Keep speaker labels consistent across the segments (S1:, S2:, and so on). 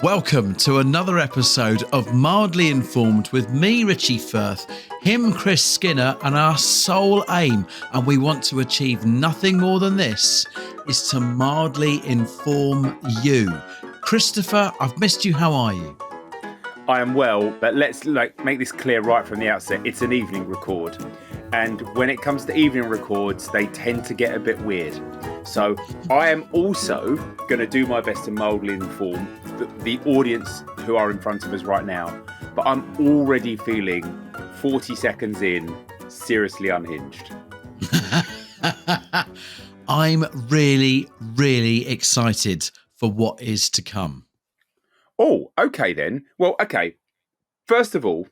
S1: Welcome to another episode of Mildly Informed with me, Richie Firth, him, Chris Skinner, and our sole aim, and we want to achieve nothing more than this, is to mildly inform you. Christopher, I've missed you. How are you?
S2: I am well, but let's make this clear right from the outset. It's an evening record. And when it comes to evening records, they tend to get a bit weird. So I am also going to do my best to mildly inform the audience who are in front of us right now. But I'm already feeling 40 seconds in, seriously unhinged.
S1: I'm really, really excited for what is to come.
S2: Oh, okay then. Well, okay. First of all,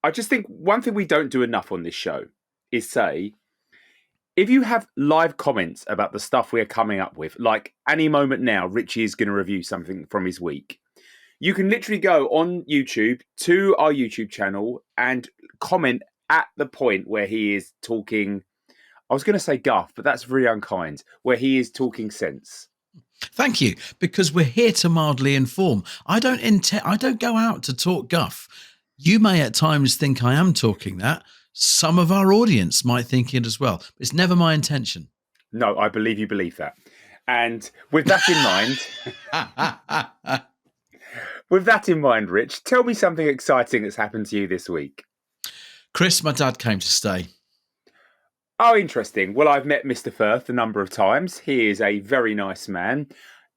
S2: I just think one thing we don't do enough on this show is say, if you have live comments about the stuff we're coming up with, like any moment now, Richie is going to review something from his week. You can literally go on YouTube to our YouTube channel and comment at the point where he is talking. I was going to say guff, but that's very unkind, where he is talking sense.
S1: Thank you, because we're here to mildly inform. I don't go out to talk guff. You may at times think I am talking that. Some of our audience might think it as well. It's never my intention.
S2: No, I believe you believe that. And with that in mind, Rich, tell me something exciting that's happened to you this week.
S1: Chris, my dad came to stay.
S2: Oh, interesting. Well, I've met Mr. Firth a number of times. He is a very nice man.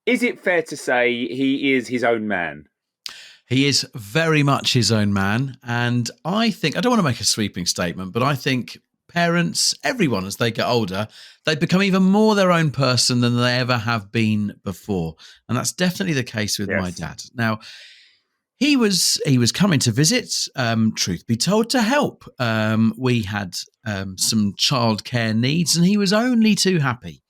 S2: Is it fair to say he is his own man?
S1: He is very much his own man. And I don't want to make a sweeping statement, but I think parents, everyone, as they get older, they become even more their own person than they ever have been before. And that's definitely the case with my dad. Now, he was coming to visit, truth be told, to help. We had some childcare needs, and he was only too happy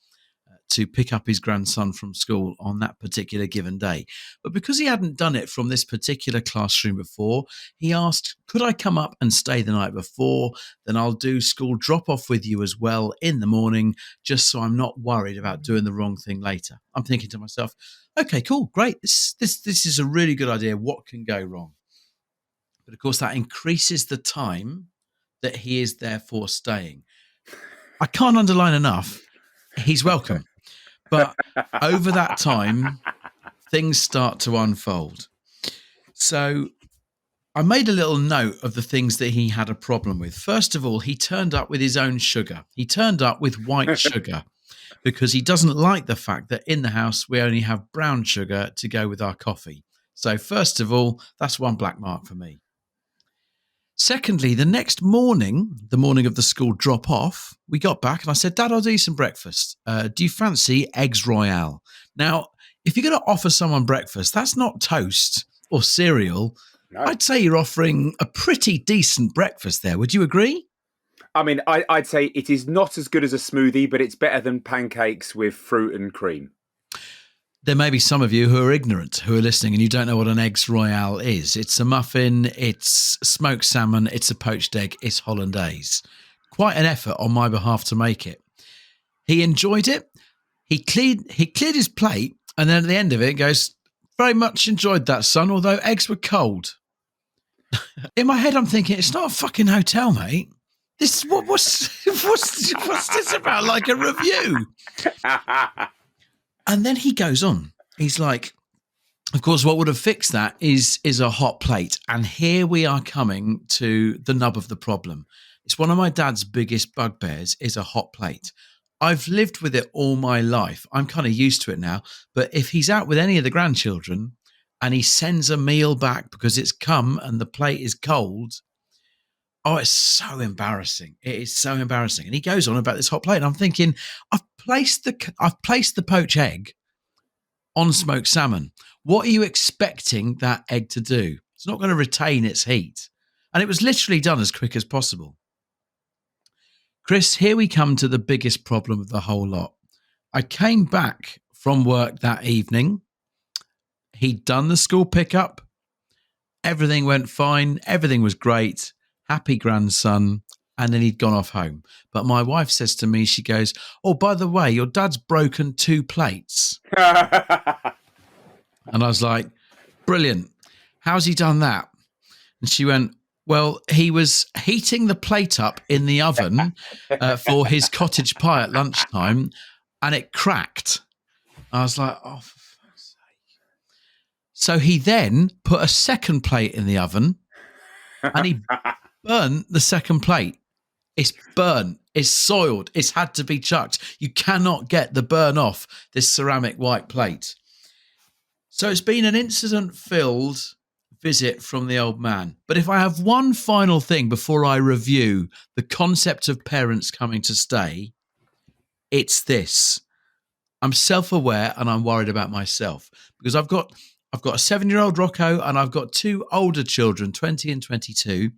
S1: to pick up his grandson from school on that particular given day. But because he hadn't done it from this particular classroom before, he asked, could I come up and stay the night before? Then I'll do school drop-off with you as well in the morning, just so I'm not worried about doing the wrong thing later. I'm thinking to myself, okay, cool, great. This is a really good idea. What can go wrong? But of course, that increases the time that he is therefore staying. I can't underline enough, he's welcome. But over that time, things start to unfold. So I made a little note of the things that he had a problem with. First of all, he turned up with his own sugar. He turned up with white sugar because he doesn't like the fact that in the house we only have brown sugar to go with our coffee. So first of all, that's one black mark for me. Secondly, the next morning, the morning of the school drop-off, we got back and I said, Dad, I'll do you some breakfast. Do you fancy eggs royale? Now, if you're going to offer someone breakfast, that's not toast or cereal. No. I'd say you're offering a pretty decent breakfast there. Would you agree?
S2: I mean, I'd say it is not as good as a smoothie, but it's better than pancakes with fruit and cream.
S1: There may be some of you who are ignorant, who are listening, and you don't know what an eggs royale is. It's a muffin, it's smoked salmon, it's a poached egg, it's hollandaise. Quite an effort on my behalf to make it. He enjoyed it. He cleared his plate, and then at the end of it goes, very much enjoyed that, son, although eggs were cold. In my head, I'm thinking, it's not a fucking hotel, mate. What's this about? Like a review? And then he goes on. He's like, of course, what would have fixed that is a hot plate. And here we are coming to the nub of the problem. It's one of my dad's biggest bugbears is a hot plate. I've lived with it all my life. I'm kind of used to it now. But if he's out with any of the grandchildren and he sends a meal back because it's come and the plate is cold, oh, it's so embarrassing. It is so embarrassing. And he goes on about this hot plate. And I'm thinking, I've placed the poached egg on smoked salmon. What are you expecting that egg to do? It's not going to retain its heat. And it was literally done as quick as possible. Chris, here we come to the biggest problem of the whole lot. I came back from work that evening. He'd done the school pickup. Everything went fine. Everything was great. Happy grandson. And then he'd gone off home. But my wife says to me, she goes, oh, by the way, your dad's broken 2 plates. And I was like, Brilliant. How's he done that? And she went, well, he was heating the plate up in the oven for his cottage pie at lunchtime, and it cracked. I was like, oh, for fuck's sake. So he then put a second plate in the oven, and he burnt the second plate. It's burnt. It's soiled. It's had to be chucked. You cannot get the burn off this ceramic white plate. So it's been an incident-filled visit from the old man. But if I have one final thing before I review the concept of parents coming to stay, it's this. I'm self-aware and I'm worried about myself because I've got a 7-year-old Rocco and I've got 2 older children, 20 and 22,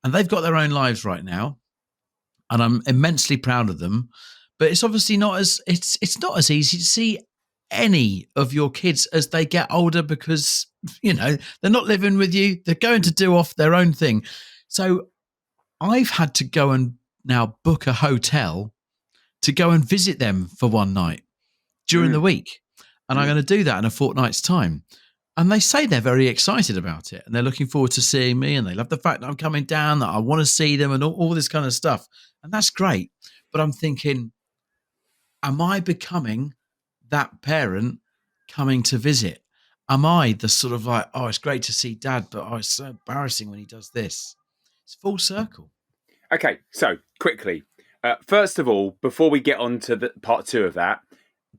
S1: and they've got their own lives right now. And I'm immensely proud of them. But it's obviously not as easy to see any of your kids as they get older because, they're not living with you. They're going to do off their own thing. So I've had to go and now book a hotel to go and visit them for one night during the week. And I'm going to do that in a fortnight's time. And they say they're very excited about it. And they're looking forward to seeing me. And they love the fact that I'm coming down, that I want to see them and all this kind of stuff. And that's great. But I'm thinking, am I becoming that parent coming to visit? Am I the sort of like, oh, it's great to see Dad, but it's so embarrassing when he does this? It's full circle.
S2: Okay, so quickly. First of all, before we get on to the part 2 of that,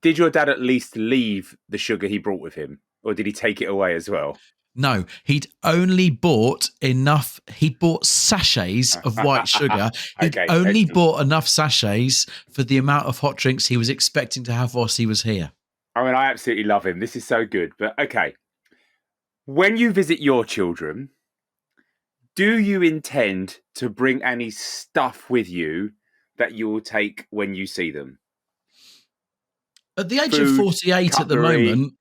S2: did your dad at least leave the sugar he brought with him? Or did he take it away as well?
S1: No, he'd only bought enough. He bought sachets of white sugar. He'd only bought enough sachets for the amount of hot drinks he was expecting to have whilst he was here.
S2: I mean, I absolutely love him. This is so good. But okay, when you visit your children, do you intend to bring any stuff with you that you will take when you see them?
S1: At the age of 48 cutlery, at the moment,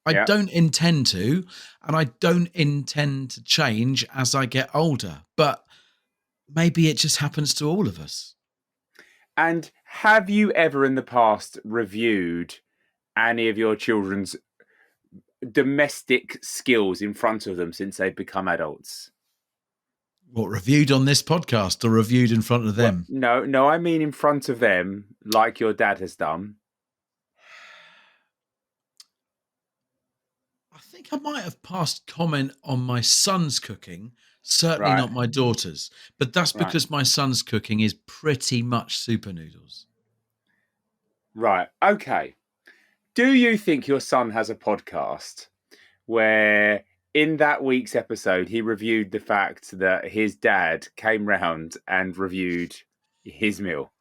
S1: I don't intend to, and I don't intend to change as I get older. But maybe it just happens to all of us.
S2: And have you ever in the past reviewed any of your children's domestic skills in front of them since they've become adults?
S1: What, reviewed on this podcast or reviewed in front of them?
S2: Well, no, I mean in front of them, like your dad has done.
S1: I think I might have passed comment on my son's cooking, certainly not my daughter's, but that's because my son's cooking is pretty much super noodles.
S2: Right. Okay. Do you think your son has a podcast where in that week's episode, he reviewed the fact that his dad came round and reviewed his meal?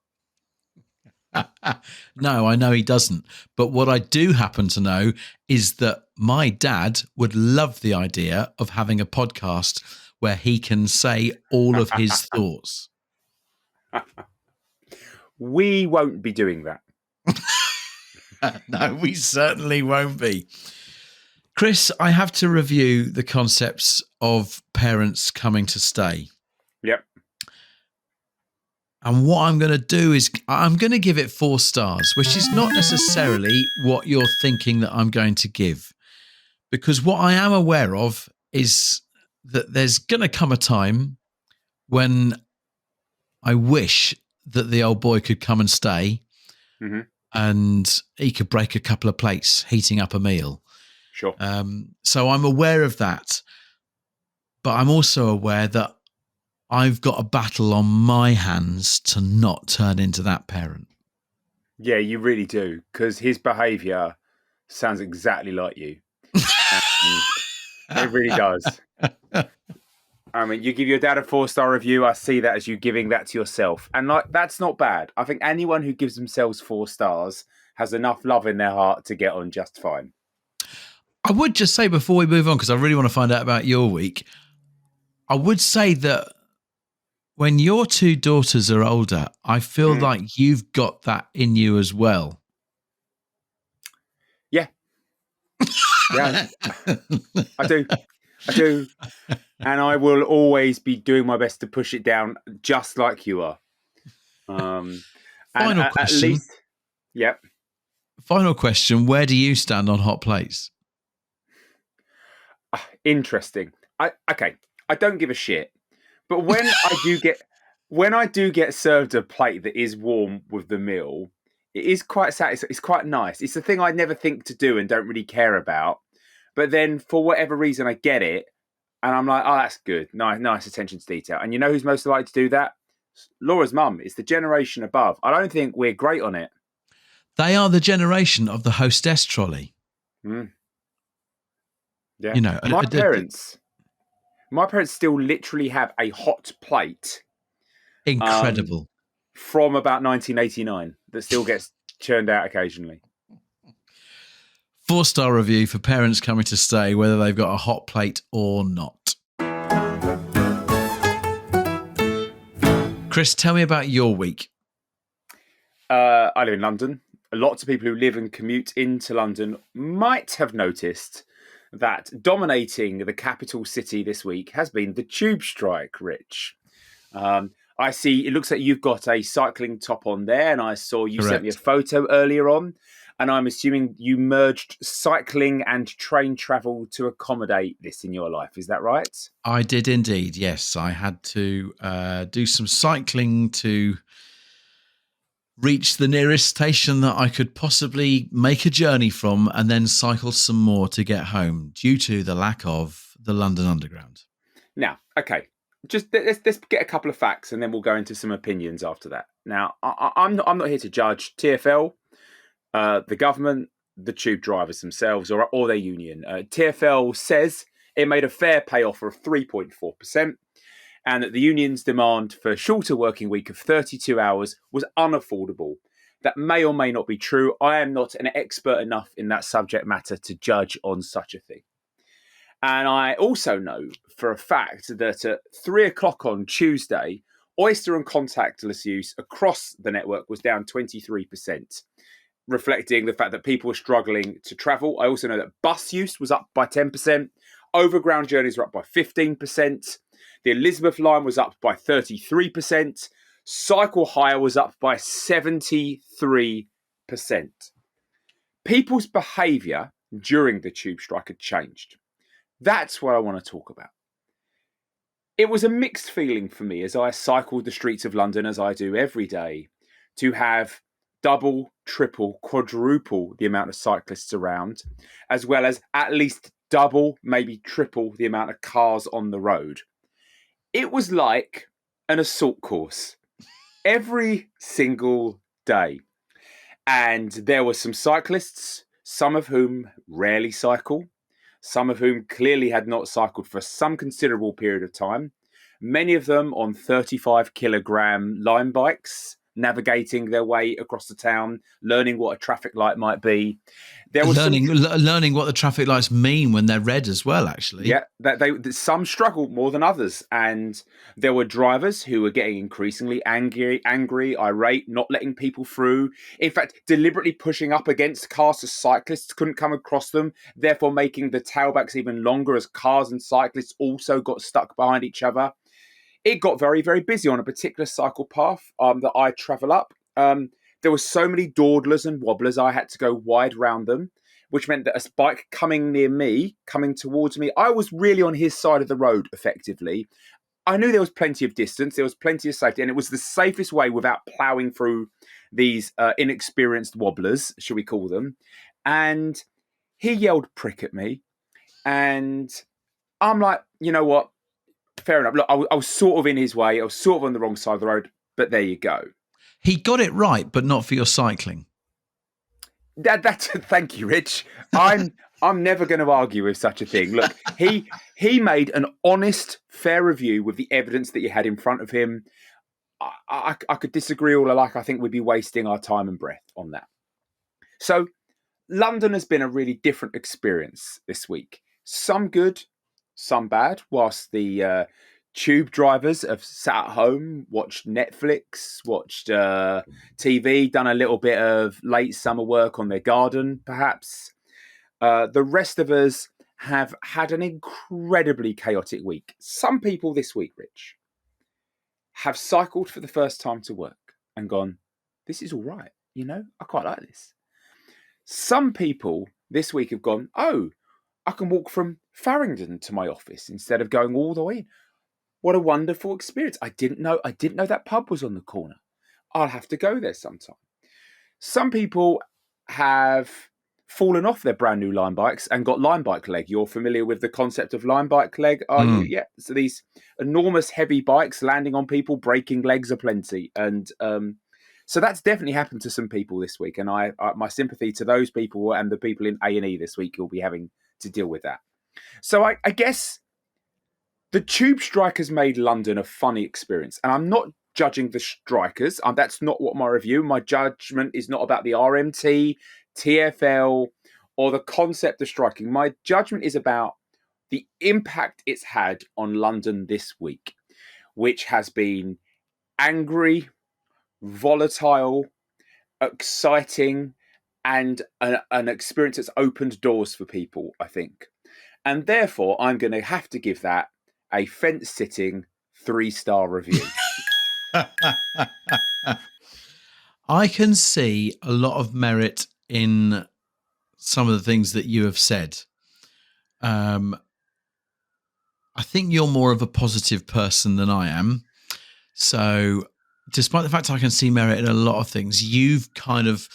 S1: No, I know he doesn't. But what I do happen to know is that my dad would love the idea of having a podcast where he can say all of his thoughts.
S2: We won't be doing that.
S1: No, we certainly won't be. Chris, I have to review the concepts of parents coming to stay.
S2: Yep.
S1: And what I'm going to do is I'm going to give it 4 stars, which is not necessarily what you're thinking that I'm going to give. Because what I am aware of is that there's going to come a time when I wish that the old boy could come and stay and he could break a couple of plates heating up a meal.
S2: Sure.
S1: So I'm aware of that. But I'm also aware that I've got a battle on my hands to not turn into that parent.
S2: Yeah, you really do. Because his behaviour sounds exactly like you. It really does. I mean, you give your dad a 4-star review. I see that as you giving that to yourself. And that's not bad. I think anyone who gives themselves 4 stars has enough love in their heart to get on just fine.
S1: I would just say before we move on, because I really want to find out about your week, I would say that when your 2 daughters are older, I feel like you've got that in you as well.
S2: Yeah. Yeah. I do. And I will always be doing my best to push it down just like you are.
S1: Final question. At least,
S2: yep.
S1: Final question. Where do you stand on hot plates?
S2: Interesting. Okay. I don't give a shit. But when I do get served a plate that is warm with the meal, it is quite satisfying. It's quite nice. It's the thing I never think to do and don't really care about. But then for whatever reason I get it and I'm like, oh, that's good. Nice attention to detail. And you know who's most likely to do that? Laura's mum. It's the generation above. I don't think we're great on it.
S1: They are the generation of the hostess trolley.
S2: Mm. Yeah.
S1: You know,
S2: My parents still literally have a hot plate.
S1: Incredible.
S2: From about 1989 that still gets churned out occasionally.
S1: 4-star review for parents coming to stay, whether they've got a hot plate or not. Chris, tell me about your week.
S2: I live in London. Lots of people who live and commute into London might have noticed that dominating the capital city this week has been the tube strike, Rich. I see it looks like you've got a cycling top on there, and I saw you sent me a photo earlier on, and I'm assuming you merged cycling and train travel to accommodate this in your life. Is that right?
S1: I did indeed, yes. I had to do some cycling to reach the nearest station that I could possibly make a journey from and then cycle some more to get home due to the lack of the London Underground.
S2: Now, okay, just let's get a couple of facts and then we'll go into some opinions after that. Now, I'm not here to judge TfL, the government, the tube drivers themselves, or their union. TfL says it made a fare pay offer of 3.4%. And that the union's demand for a shorter working week of 32 hours was unaffordable. That may or may not be true. I am not an expert enough in that subject matter to judge on such a thing. And I also know for a fact that at 3 o'clock on Tuesday, Oyster and contactless use across the network was down 23%, reflecting the fact that people were struggling to travel. I also know that bus use was up by 10%. Overground journeys were up by 15%. The Elizabeth line was up by 33%. Cycle hire was up by 73%. People's behaviour during the tube strike had changed. That's what I want to talk about. It was a mixed feeling for me as I cycled the streets of London, as I do every day, to have double, triple, quadruple the amount of cyclists around, as well as at least double, maybe triple the amount of cars on the road. It was like an assault course every single day. And there were some cyclists, some of whom rarely cycle, some of whom clearly had not cycled for some considerable period of time, many of them on 35-kilogram line bikes, navigating their way across the town, learning what a traffic light might be. There was
S1: learning what the traffic lights mean when they're red as well, actually.
S2: Yeah, some struggled more than others. And there were drivers who were getting increasingly angry, irate, not letting people through. In fact, deliberately pushing up against cars so cyclists couldn't come across them, therefore making the tailbacks even longer as cars and cyclists also got stuck behind each other. It got very, very busy on a particular cycle path that I travel up. There were so many dawdlers and wobblers, I had to go wide round them, which meant that a bike coming towards me, I was really on his side of the road, effectively. I knew there was plenty of distance, there was plenty of safety, and it was the safest way without ploughing through these inexperienced wobblers, shall we call them. And he yelled prick at me, and I'm like, you know what? Fair enough. Look, I was sort of in his way. I was sort of on the wrong side of the road, but there you go.
S1: He got it right, but not for your cycling.
S2: That's thank you, Rich. I'm never going to argue with such a thing. Look, he made an honest, fair review with the evidence that you had in front of him. I could disagree all I like. I think we'd be wasting our time and breath on that. So London has been a really different experience this week. Some good, some bad, whilst the tube drivers have sat at home, watched Netflix, watched TV, done a little bit of late summer work on their garden, perhaps. The rest of us have had an incredibly chaotic week. Some people this week, Rich, have cycled for the first time to work and gone, this is all right, I quite like this. Some people this week have gone, oh, I can walk from Farringdon to my office instead of going all the way in. What a wonderful experience. I didn't know that pub was on the corner. I'll have to go there sometime. Some people have fallen off their brand new line bikes and got line bike leg. You're familiar with the concept of line bike leg, are you? Yeah. So these enormous heavy bikes landing on people, breaking legs aplenty. And so that's definitely happened to some people this week. And I my sympathy to those people and the people in A&E this week who'll be having to deal with that. So I guess the tube strike has made London a funny experience. And I'm not judging the strikers. That's not what my review. My judgment is not about the RMT, TfL, or the concept of striking. My judgment is about the impact it's had on London this week, which has been angry, volatile, exciting, and an experience that's opened doors for people, I think. And therefore, I'm going to have to give that a fence-sitting 3-star review.
S1: I can see a lot of merit in some of the things that you have said. I think you're more of a positive person than I am. So despite the fact I can see merit in a lot of things, you've kind of,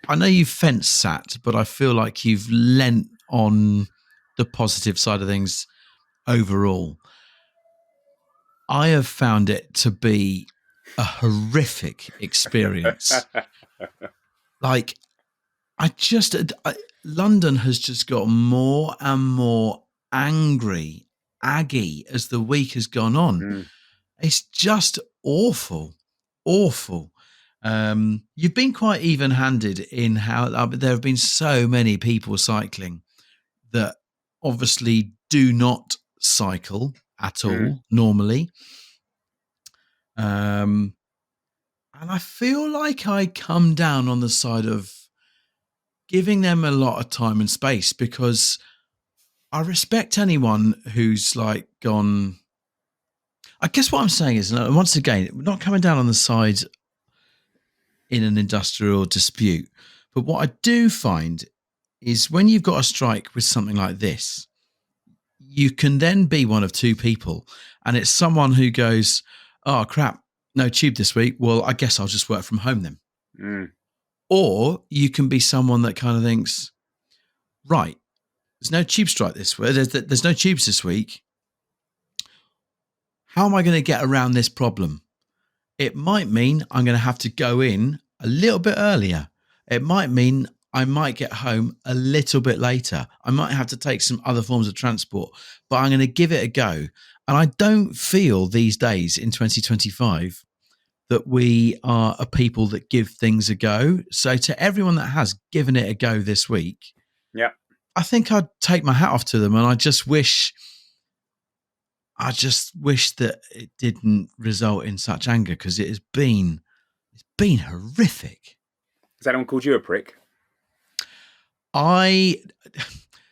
S1: I know you've fence sat, but I feel like you've lent on the positive side of things overall. I have found it to be a horrific experience. Like, London has just got more and more aggy as the week has gone on. It's just awful. You've been quite even-handed in how there have been so many people cycling that obviously do not cycle at all normally. And I feel like I come down on the side of giving them a lot of time and space, because I respect anyone who's like gone. I guess what I'm saying is, once again, we're not coming down on the side in an industrial dispute, but what I do find is when you've got a strike with something like this, you can then be one of two people, and it's someone who goes, oh crap, no tube this week, well I guess I'll just work from home then. Or you can be someone that kind of thinks, right, there's no tube strike this week, there's no tubes this week, how am I going to get around this problem? It might mean I'm going to have to go in a little bit earlier. It might mean I might get home a little bit later. I might have to take some other forms of transport, but I'm going to give it a go. And I don't feel these days in 2025 that we are a people that give things a go. So to everyone that has given it a go this week, I think I'd take my hat off to them. And I just wish that it didn't result in such anger, because it's been horrific.
S2: Has anyone called you a prick?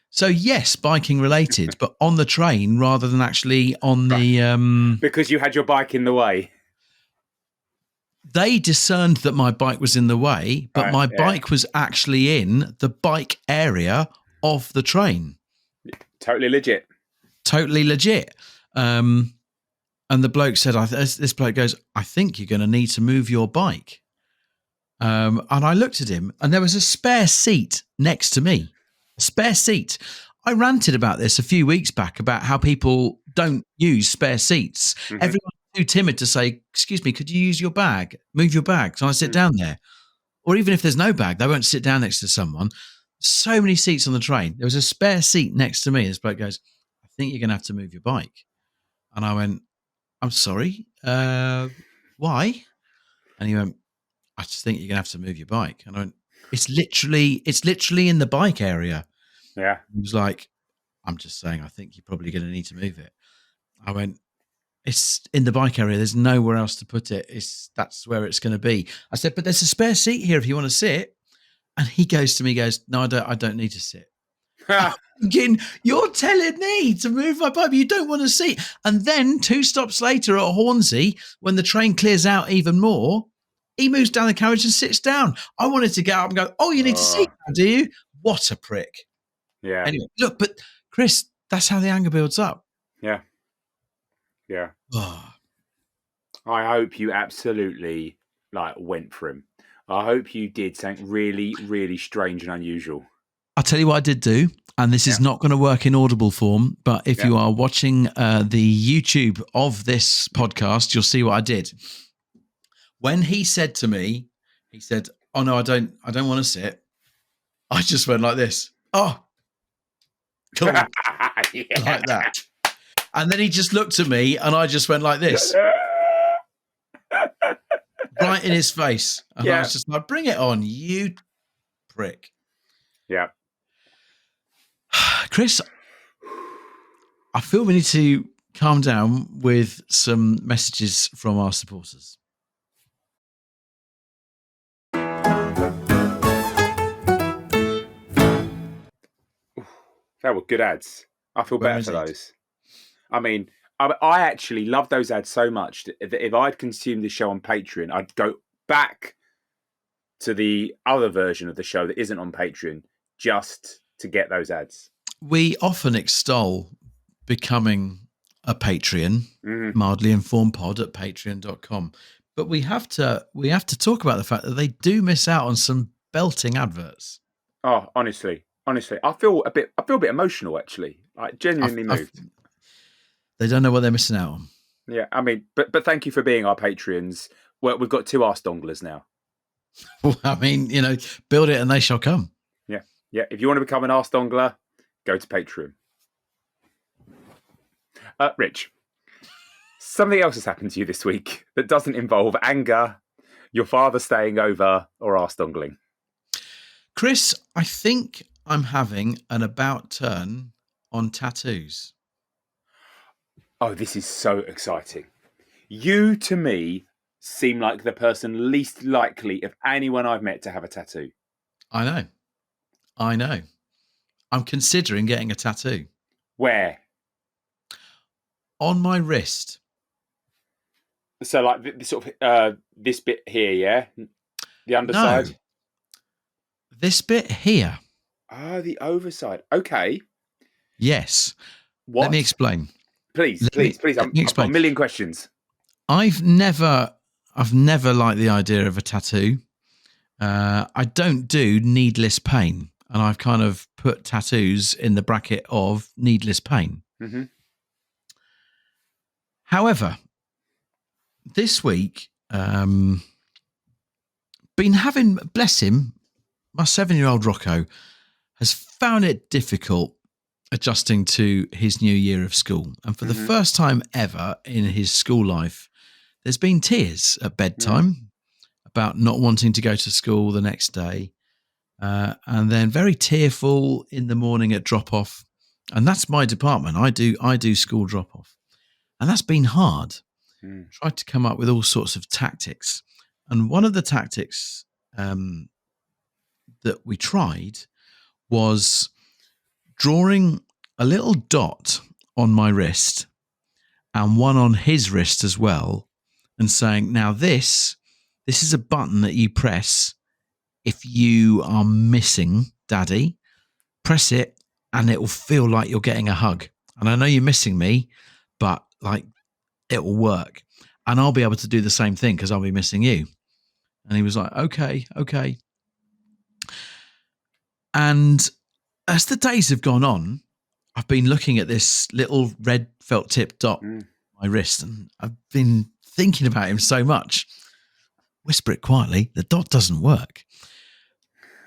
S1: So yes, biking related, but on the train rather than actually on the...
S2: Because you had your bike in the way.
S1: They discerned that my bike was in the way, but my bike was actually in the bike area of the train.
S2: Totally legit.
S1: And the bloke said, this bloke goes, I think you're going to need to move your bike. And I looked at him, and there was a spare seat next to me. A spare seat. I ranted about this a few weeks back about how people don't use spare seats. Mm-hmm. Everyone's too timid to say, excuse me, could you use your bag? Move your bag. So I sit down there. Or even if there's no bag, they won't sit down next to someone. So many seats on the train. There was a spare seat next to me. This bloke goes, I think you're going to have to move your bike. And I went, I'm sorry, why? And he went, I just think you're going to have to move your bike. And I went, it's literally in the bike area.
S2: Yeah.
S1: He was like, I'm just saying, I think you're probably going to need to move it. I went, it's in the bike area. There's nowhere else to put it. That's where it's going to be. I said, but there's a spare seat here if you want to sit. And he goes to me, no, I don't need to sit. Again, you're telling me to move my bike, but you don't want to sit. And then 2 stops later at Hornsey, when the train clears out even more, he moves down the carriage and sits down. I wanted to get up and go, oh, you need to sit now, do you? What a prick.
S2: Yeah.
S1: Anyway, look, but Chris, that's how the anger builds up.
S2: Yeah. Yeah.
S1: Oh,
S2: I hope you absolutely went for him. I hope you did something really, really strange and unusual.
S1: I'll tell you what I did do, and this is not going to work in audible form, but if you are watching the YouTube of this podcast, you'll see what I did. When he said to me, he said, "Oh no, I don't want to sit." I just went like this. Oh, cool. Like that. And then he just looked at me and I just went like this. Right in his face. And I was just like, bring it on, you prick.
S2: Yeah.
S1: Chris, I feel we need to calm down with some messages from our supporters.
S2: They were good ads. I feel better for those. I mean, I actually love those ads so much that if I'd consumed this show on Patreon, I'd go back to the other version of the show that isn't on Patreon just to get those ads.
S1: We often extol becoming a Patreon, Mildly Informed Pod at patreon.com. But we have to talk about the fact that they do miss out on some belting adverts.
S2: Oh, honestly, I feel a bit emotional actually. Like genuinely moved.
S1: They don't know what they're missing out on.
S2: Yeah, I mean, but thank you for being our Patreons. Well, we've got 2 arse donglers now.
S1: Well, I mean, build it and they shall come.
S2: Yeah, yeah. If you want to become an arse dongler, go to Patreon. Rich, something else has happened to you this week that doesn't involve anger, your father staying over, or arse dongling.
S1: Chris, I think I'm having an about turn on tattoos.
S2: Oh, this is so exciting. You, to me, seem like the person least likely of anyone I've met to have a tattoo.
S1: I know. I'm considering getting a tattoo.
S2: Where?
S1: On my wrist.
S2: So, like this sort of this bit here, yeah, the underside.
S1: No. This bit here.
S2: Ah, the overside. Okay.
S1: Yes.
S2: What?
S1: Let me explain.
S2: Please. I've got a million questions.
S1: I've never liked the idea of a tattoo. I don't do needless pain, and I've kind of put tattoos in the bracket of needless pain.
S2: Mm-hmm.
S1: However, this week, been having, bless him, my 7-year-old Rocco has found it difficult adjusting to his new year of school. And for the first time ever in his school life, there's been tears at bedtime about not wanting to go to school the next day. And then very tearful in the morning at drop-off. And that's my department. I do school drop-off. And that's been hard. Tried to come up with all sorts of tactics. And one of the tactics that we tried was drawing a little dot on my wrist and one on his wrist as well, and saying, now this is a button that you press if you are missing Daddy. Press it and it will feel like you're getting a hug. And I know you're missing me, but it will work. And I'll be able to do the same thing because I'll be missing you. And he was like, okay. And as the days have gone on, I've been looking at this little red felt tip dot on my wrist, and I've been thinking about him so much. Whisper it quietly, the dot doesn't work.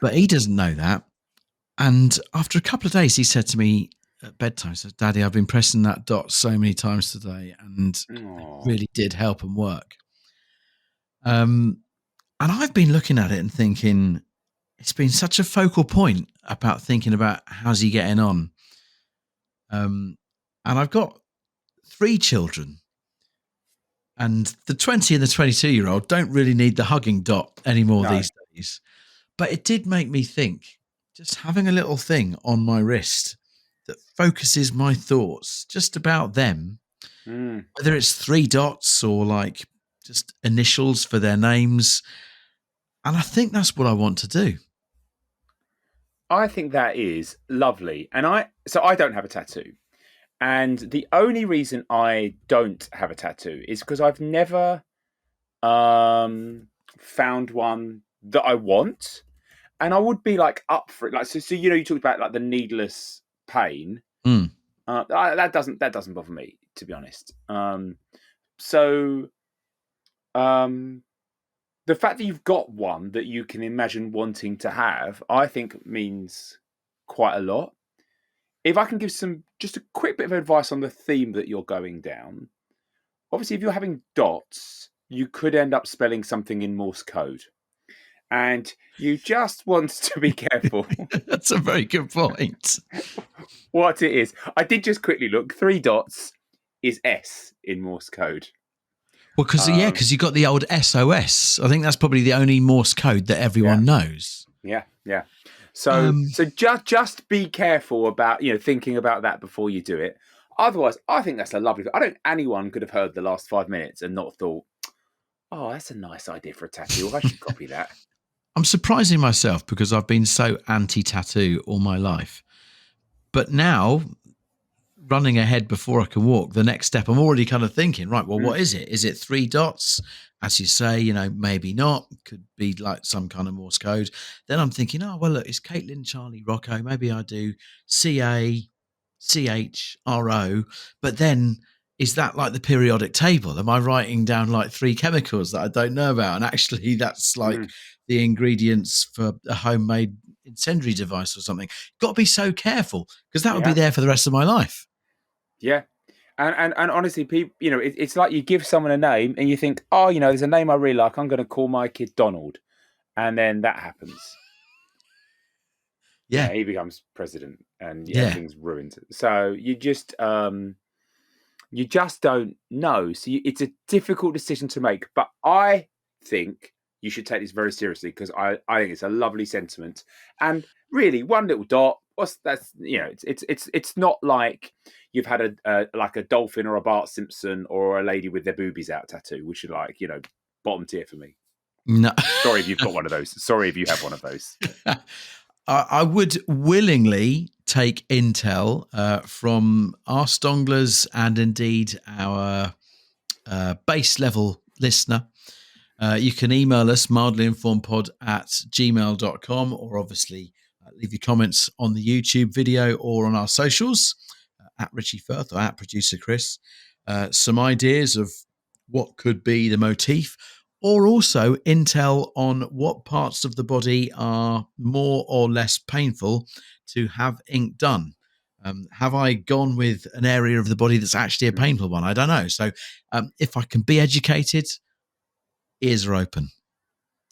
S1: But he doesn't know that. And after a couple of days, he said to me at bedtime, he said, Daddy, I've been pressing that dot so many times today, and it really did help and work. And I've been looking at it and thinking, it's been such a focal point about thinking about how's he getting on. And I've got 3 children, and the 20 and the 22-year-old don't really need the hugging dot anymore these days. But it did make me think, just having a little thing on my wrist that focuses my thoughts just about them, whether it's 3 dots or just initials for their names. And I think that's what I want to do.
S2: I think that is lovely. And I don't have a tattoo. And the only reason I don't have a tattoo is because I've never found one that I want. And I would be like up for it. Like so you know, you talked about like the needless pain.
S1: Mm.
S2: That doesn't bother me, to be honest. So the fact that you've got one that you can imagine wanting to have, I think means quite a lot. If I can give just a quick bit of advice on the theme that you're going down, obviously, if you're having dots, you could end up spelling something in Morse code. And you just want to be careful.
S1: That's a very good point.
S2: What it is. I did just quickly look. 3 dots is S in Morse code.
S1: Well, because you got the old SOS. I think that's probably the only Morse code that everyone knows.
S2: Yeah. So just be careful about thinking about that before you do it. Otherwise, I think that's a lovely. I don't think anyone could have heard the last 5 minutes and not thought, "Oh, that's a nice idea for a tattoo. I should copy that."
S1: I'm surprising myself because I've been so anti-tattoo all my life, but now, running ahead before I can walk, the next step, I'm already kind of thinking, right, well, what is it? Is it 3 dots? As you say, maybe not. Could be like some kind of Morse code. Then I'm thinking, oh, well, look, it's Caitlin, Charlie, Rocco. Maybe I do CACHRO. But then is that like the periodic table? Am I writing down like 3 chemicals that I don't know about? And actually that's like the ingredients for a homemade incendiary device or something. Got to be so careful because that would be there for the rest of my life.
S2: Yeah. And honestly, people, it's like you give someone a name and you think, oh, there's a name I really like. I'm going to call my kid Donald. And then that happens.
S1: Yeah.
S2: He becomes president and everything's ruined. So you just don't know. So it's a difficult decision to make. But I think you should take this very seriously because I think it's a lovely sentiment. And really, 1 little dot. It's not like you've had a dolphin or a Bart Simpson or a lady with their boobies out tattoo, which are like bottom tier for me.
S1: No,
S2: sorry if you've got one of those. Sorry if you have one of those.
S1: I would willingly take intel from our stonglers and indeed our base level listener. You can email us mildlyinformedpod@gmail.com or obviously leave your comments on the YouTube video or on our socials at Richie Firth or at Producer Chris. Some ideas of what could be the motif or also intel on what parts of the body are more or less painful to have ink done. Have I gone with an area of the body that's actually a painful one? I don't know. So if I can be educated, ears are open.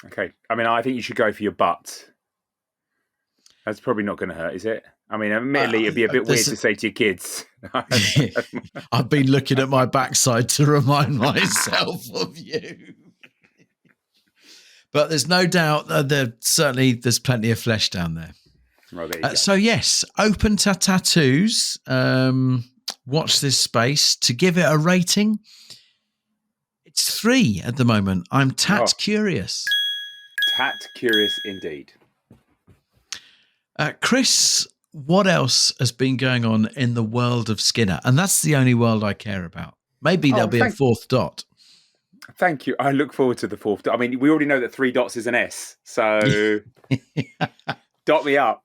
S2: Okay. I mean, I think you should go for your butt. That's probably not going to hurt, is it? I mean, admittedly, it'd be a bit weird to say to your kids.
S1: I've been looking at my backside to remind myself of you. But there's no doubt that there's plenty of flesh down there.
S2: Well, there you go.
S1: So, yes, open to tattoos. Watch this space. To give it a rating, it's 3 at the moment. I'm curious.
S2: Tat curious indeed.
S1: Chris, what else has been going on in the world of Skinner? And that's the only world I care about. Maybe there'll be a 4th dot.
S2: Thank you. I look forward to the 4th dot. I mean, we already know that 3 dots is an S. So dot me up.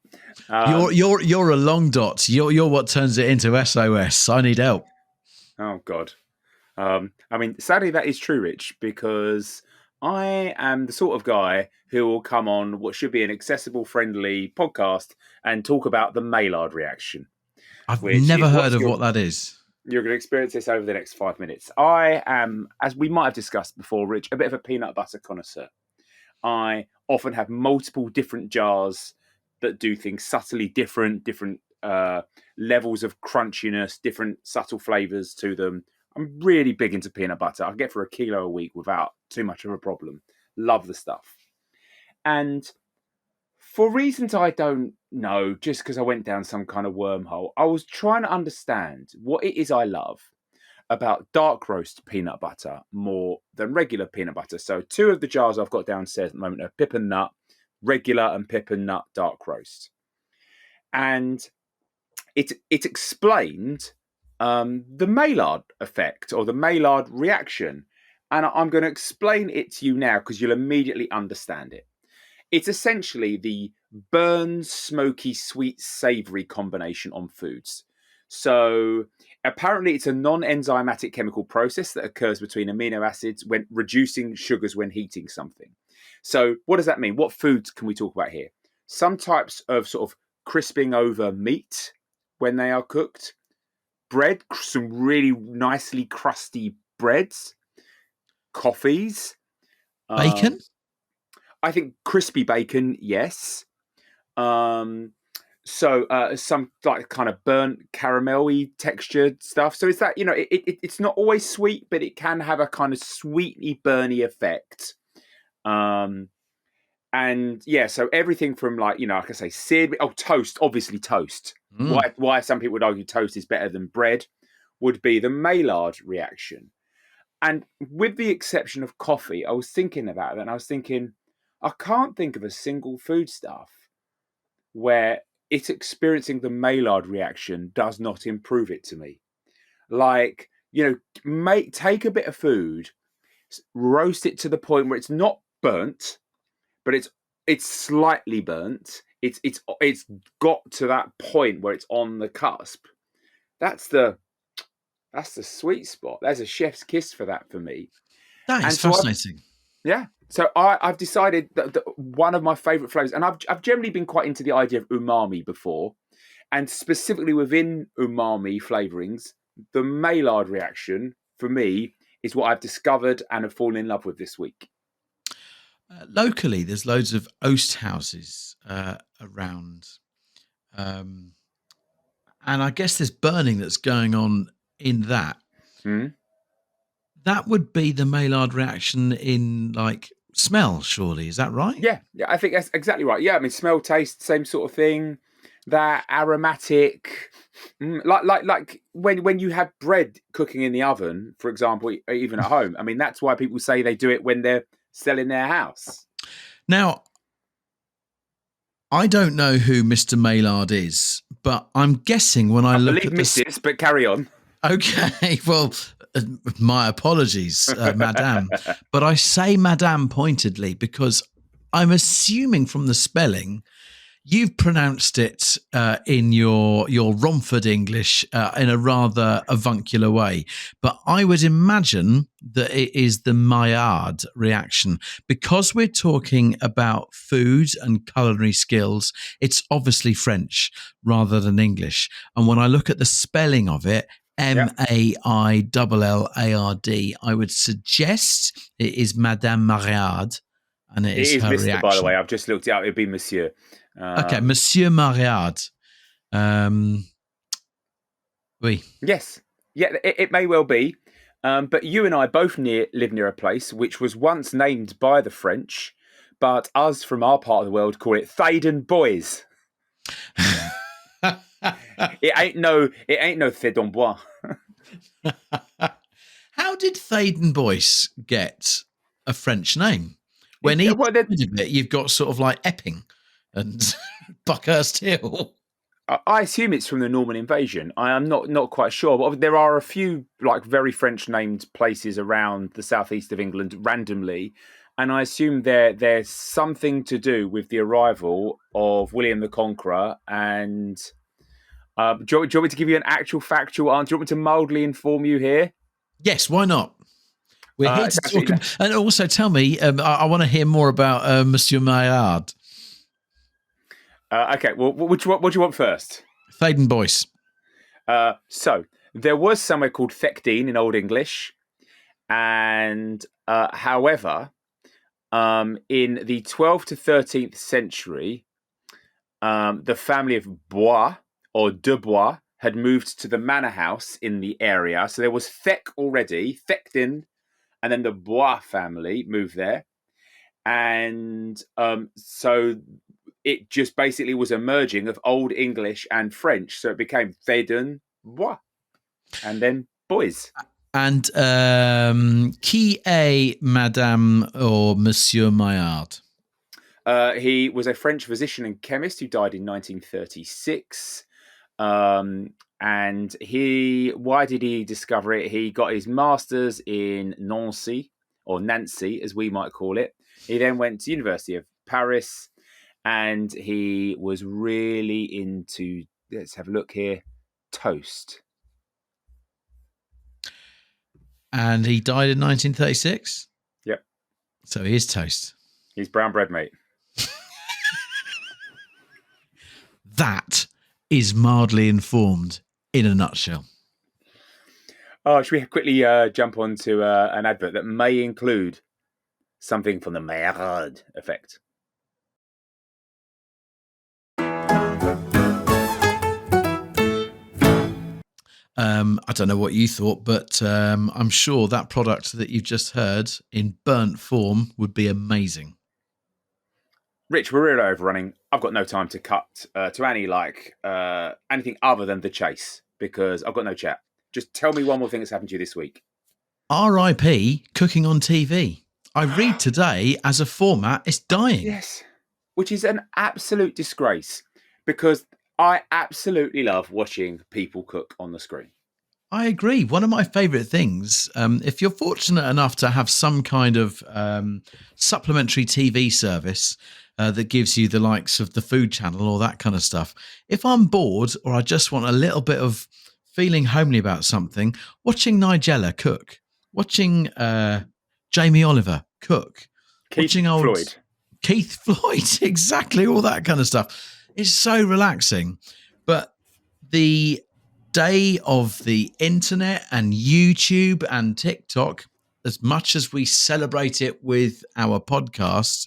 S1: You're a long dot. You're what turns it into SOS. I need help.
S2: Oh, God. I mean, sadly, that is true, Rich, because I am the sort of guy who will come on what should be an accessible, friendly podcast and talk about the Maillard reaction.
S1: I've never heard of what that is.
S2: You're going to experience this over the next 5 minutes. I am, as we might have discussed before, Rich, a bit of a peanut butter connoisseur. I often have multiple different jars that do things subtly different levels of crunchiness, different subtle flavors to them. I'm really big into peanut butter. I can get for 1 kilo a week without too much of a problem. Love the stuff. And for reasons I don't know, just because I went down some kind of wormhole, I was trying to understand what it is I love about dark roast peanut butter more than regular peanut butter. So 2 of the jars I've got downstairs at the moment are Pip and Nut, regular and Pip and Nut dark roast. and it explained the Maillard effect or the Maillard reaction. And I'm going to explain it to you now because you'll immediately understand it. It's essentially the burn, smoky, sweet, savory combination on foods. So apparently it's a non-enzymatic chemical process that occurs between amino acids when reducing sugars when heating something. So what does that mean? What foods can we talk about here? Some types of sort of crisping over meat when they are cooked. Bread, some really nicely crusty breads. Coffees.
S1: Bacon?
S2: I think crispy bacon, yes. So some like kind of burnt caramel-y textured stuff. So it's that, it's not always sweet, but it can have a kind of sweetly burny effect. And yeah, so everything from like I say, seared. Oh, toast, obviously toast. Why some people would argue toast is better than bread would be the Maillard reaction. And with the exception of coffee, I was thinking about that, and I was thinking, I can't think of a single foodstuff where it's experiencing the Maillard reaction does not improve it to me. Like, take a bit of food, roast it to the point where it's not burnt, but it's slightly burnt. It's got to that point where it's on the cusp. That's the sweet spot. There's a chef's kiss for that for me.
S1: That is fascinating.
S2: So I've decided that one of my favourite flavours, and I've generally been quite into the idea of umami before, and specifically within umami flavourings, the Maillard reaction for me is what I've discovered and have fallen in love with this week.
S1: Locally, there's loads of oast houses around, and I guess there's burning that's going on in that. That would be the Maillard reaction in like smell, surely. Is that right?
S2: Yeah, I think that's exactly right. Yeah, I mean, smell, taste, same sort of thing. That aromatic, like when you have bread cooking in the oven, for example, even at home. I mean, that's why people say they do it when they're selling their house.
S1: Now, I don't know who Mr. Maillard is, but I'm guessing when I look at
S2: Mrs., but carry on.
S1: Okay, well, my apologies, Madame, but I say Madame pointedly because I'm assuming from the spelling you've pronounced it in your Romford English in a rather avuncular way. But I would imagine that it is the Maillard reaction. Because we're talking about food and culinary skills, it's obviously French rather than English. And when I look at the spelling of it, Maillard, I would suggest it is Madame Maillard, and it is her
S2: Mr.
S1: reaction.
S2: By the way, I've just looked it up. It'd be Monsieur.
S1: Okay, Monsieur Maillard. Oui.
S2: Yes. Yeah, it may well be. But you and I both live near a place which was once named by the French, but us from our part of the world call it Thaden Boys. It ain't no Thaden Bois.
S1: How did Thaden Boyce get a French name? When you've got sort of like Epping and Buckhurst Hill.
S2: I assume it's from the Norman invasion. I am not quite sure, but there are a few like very French named places around the southeast of England randomly, and I assume there's something to do with the arrival of William the Conqueror. And do you want me to give you an actual factual answer? Do you want me to mildly inform you here?
S1: Yes, why not? We're here to talk and also tell me, I want to hear more about Monsieur Maillard.
S2: Okay, well, what do you want first?
S1: Thaden Boyce.
S2: So, there was somewhere called Thekdene in Old English. And however, in the 12th to 13th century, the family of Bois or de Bois had moved to the manor house in the area. So there was Thek already, Thekdene, and then the Bois family moved there. And so it just basically was a merging of Old English and French. So it became Thaden Bois and then Boys.
S1: And qui est Madame or Monsieur Maillard?
S2: He was a French physician and chemist who died in 1936. And why did he discover it? He got his master's in Nancy, or Nancy, as we might call it. He then went to University of Paris, and he was really into, let's have a look here, toast.
S1: And he died in 1936?
S2: Yep.
S1: So he is toast.
S2: He's brown bread, mate.
S1: That is mildly informed in a nutshell.
S2: Oh, should we quickly jump onto an advert that may include something from the Maillard effect?
S1: I don't know what you thought, but I'm sure that product that you've just heard in burnt form would be amazing.
S2: Rich, we're really overrunning. I've got no time to cut to anything other than the chase because I've got no chat. Just tell me one more thing that's happened to you this week.
S1: R.I.P. cooking on TV. I read today as a format, it's dying.
S2: Yes, which is an absolute disgrace because I absolutely love watching people cook on the screen.
S1: I agree. One of my favourite things, if you're fortunate enough to have some kind of supplementary TV service that gives you the likes of the Food Channel or that kind of stuff, if I'm bored or I just want a little bit of feeling homely about something, watching Nigella cook, watching Jamie Oliver cook,
S2: Keith Floyd,
S1: exactly, all that kind of stuff. It's so relaxing. But the day of the internet and YouTube and TikTok, as much as we celebrate it with our podcasts,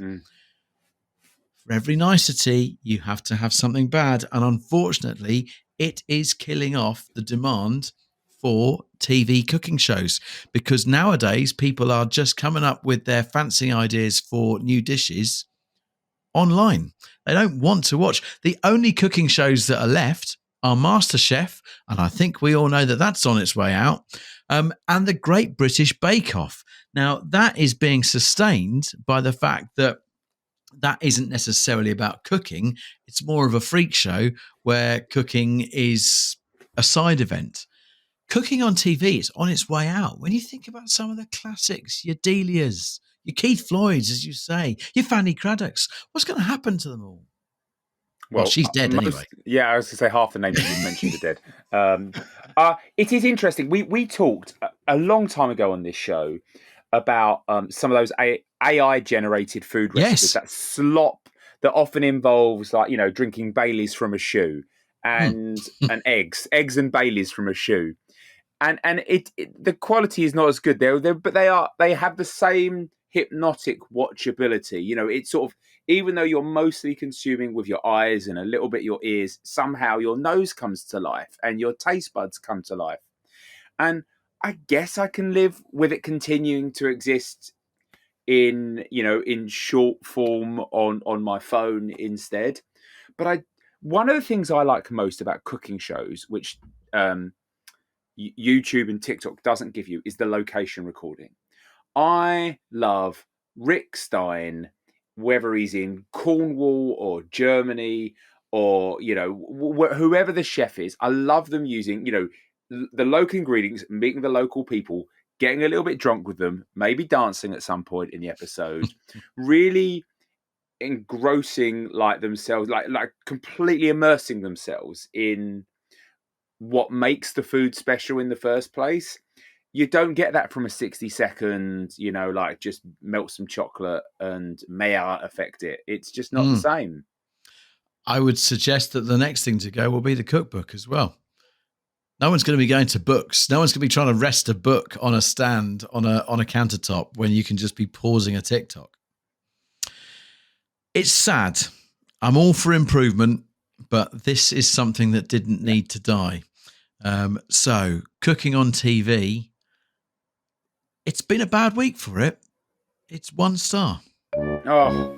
S1: for every nicety, you have to have something bad. And unfortunately, it is killing off the demand for TV cooking shows because nowadays people are just coming up with their fancy ideas for new dishes online. They don't want to watch. The only cooking shows that are left are MasterChef, and I think we all know that that's on its way out, and the Great British Bake Off. Now, that is being sustained by the fact that that isn't necessarily about cooking. It's more of a freak show where cooking is a side event. Cooking on TV is on its way out. When you think about some of the classics, your Delias, your Keith Floyds, as you say, your Fanny Craddocks, what's going to happen to them all? Well, she's dead anyway.
S2: Yeah, I was going to say half the names you mentioned are dead. It is interesting. We talked a long time ago on this show about some of those AI-generated food recipes, that slop that often involves, drinking Baileys from a shoe and eggs and Baileys from a shoe, and the quality is not as good there, but they have the same hypnotic watchability. It's sort of, even though you're mostly consuming with your eyes and a little bit your ears, somehow your nose comes to life and your taste buds come to life, and I guess I can live with it continuing to exist in short form on my phone instead. But one of the things I like most about cooking shows, which YouTube and TikTok doesn't give you, is the location recording. I love Rick Stein, whether he's in Cornwall or Germany or whoever the chef is. I love them using the local ingredients, meeting the local people, getting a little bit drunk with them, maybe dancing at some point in the episode, really engrossing themselves, like completely immersing themselves in what makes the food special in the first place. You don't get that from a 60-second, just melt some chocolate and Maillard affect it. It's just not the same.
S1: I would suggest that the next thing to go will be the cookbook as well. No one's going to be going to books. No one's going to be trying to rest a book on a stand on a countertop when you can just be pausing a TikTok. It's sad. I'm all for improvement, but this is something that didn't need to die. So cooking on TV, it's been a bad week for it. It's 1 star.
S2: Oh.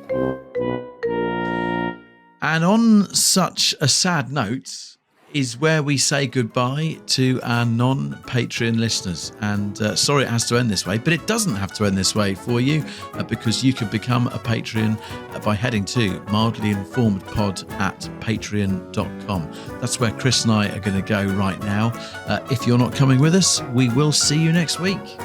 S1: And on such a sad note, is where we say goodbye to our non-Patreon listeners. And sorry it has to end this way, but it doesn't have to end this way for you, because you can become a Patreon by heading to mildlyinformedpod@patreon.com. That's where Chris and I are going to go right now. If you're not coming with us, we will see you next week.